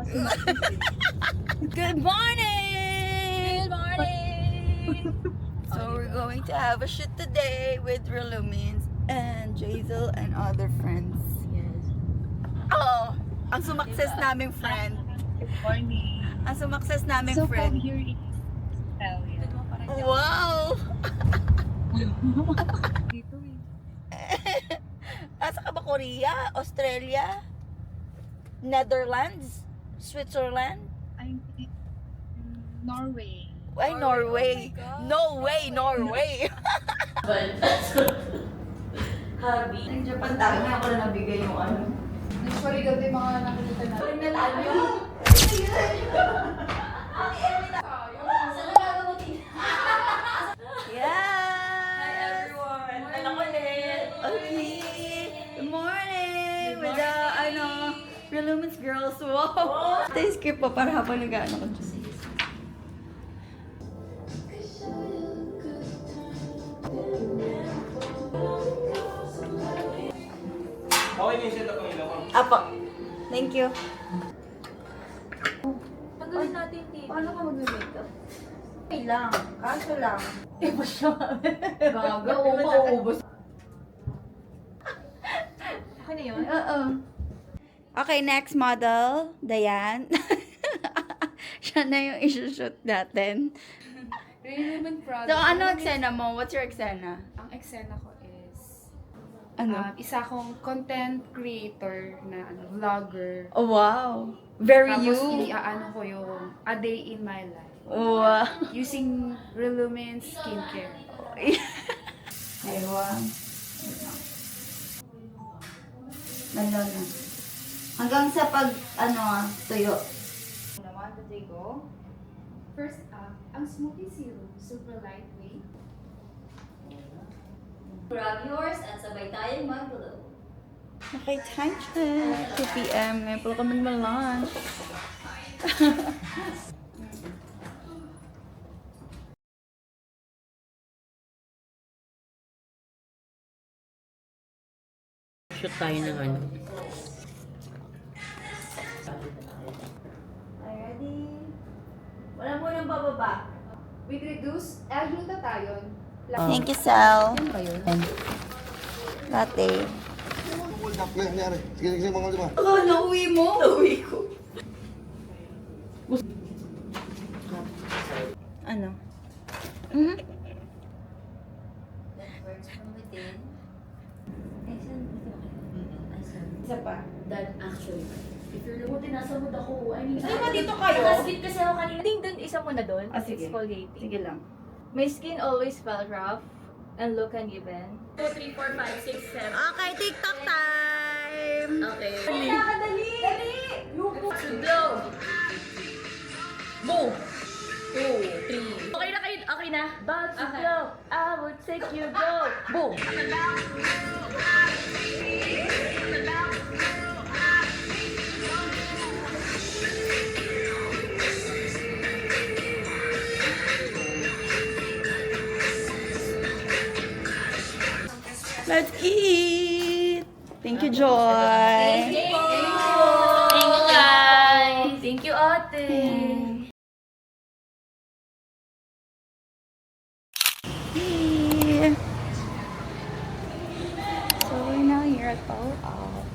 Good morning! Good morning! So we're going to have a shoot today with Relumins and Jazel and other friends. Yes. Oh, ang sumakses naming friend. Good morning. Ang sumakses naming So friend. from here in Italia. Wow! Dito eh. Asa ka ba? Korea? Australia? Netherlands? Switzerland? I'm in Norway. Ay, Norway. No way, Norway. Habi. Ang Japan tayo na ako na nabigay yung ano. Usually daw yung mga nakikita natin. Parang natanyo. Yeah! Hi everyone! Alam ko ulit. Okay. Good morning! With the, Relumins girls. Wow! Tayo script pa para habang nag-ano ko dyan. Okay na yung setup ng ilaw ko. Apo. Thank you. Tanggalin natin yung TV. Paano ka mag-makeup? Okay lang. Kaso lang. Gaga, maubos. Okay na yun? Oo. Okay, next model. Dayan. Siya na yung isushoot natin. Really naman proud. So, ano eksena mo? What's your eksena? Ang eksena ko is, Ano? isa akong content creator na vlogger. Oh, wow. Very Tapos, you. iaano ko yung a day in my life. Wow. Using Relumins skincare. Aywa. Lalo na. Hanggang sa pag, tuyo. Naman, today go. First up, ang smoothie serum, super lightweight. Grab yours at sabay tayong mag-glow. Okay, time check. 2 p.m. Ngayon pala kami mag-lunch. Shoot tayo ng ano. Ready? Wala mo nang bababa. With reduced L-glutathione. Thank you, Sal. Yan ba yun? Latte. Hold up na, nangyari. Sige, sige, mga lima. Oh, nauwi mo? Nauwi ko. Ano? Mhm. That works from within. Isa pa. That actually. If you're looking, nasa mood ako. I mean, Di ba dito kayo? Nakasweet kasi ako kanina. Ding dun, isa mo na dun. Ah, sige. Exfoliating. Sige lang. My skin always felt rough and look uneven. 2, 3, 4, 5, 6, 7. Okay, TikTok time! Okay. Dali! To glow. Boom. 2, 3. Okay na kayo? Okay na? About to glow. I would take you go. Boom. Let's eat! Thank you, Joy! Thank you. Thank you, guys. Thank you, ate. Hey. So we're now here at Power Up.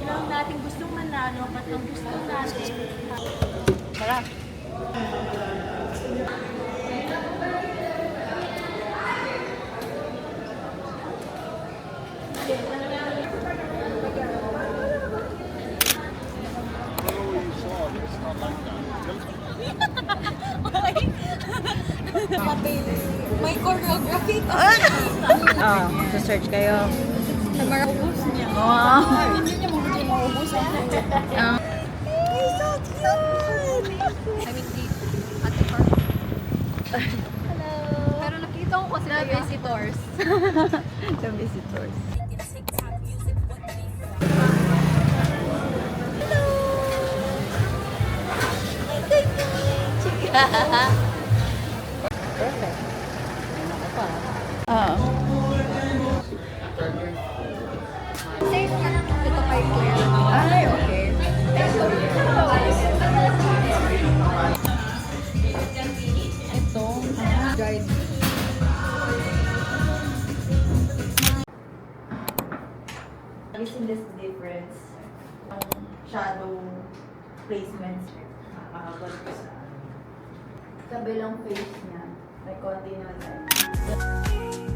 Lang natin gustong manalo at ang gusto natin. Sarap. May choreography to. Ah, search kayo. Sa mga ubus niya. Wow. Hindi niya mga maubos. Ah. I mean, at the park. Hello. Pero nakita ko kasi the visitors. The visitors. Perfect. Ano ko pa? Oo. Safe ka na ito kay Kuya. Ay, okay. seamless difference. Ang shadow placements. Nakakabot ko sa kabilang face niya. May konti na tayo.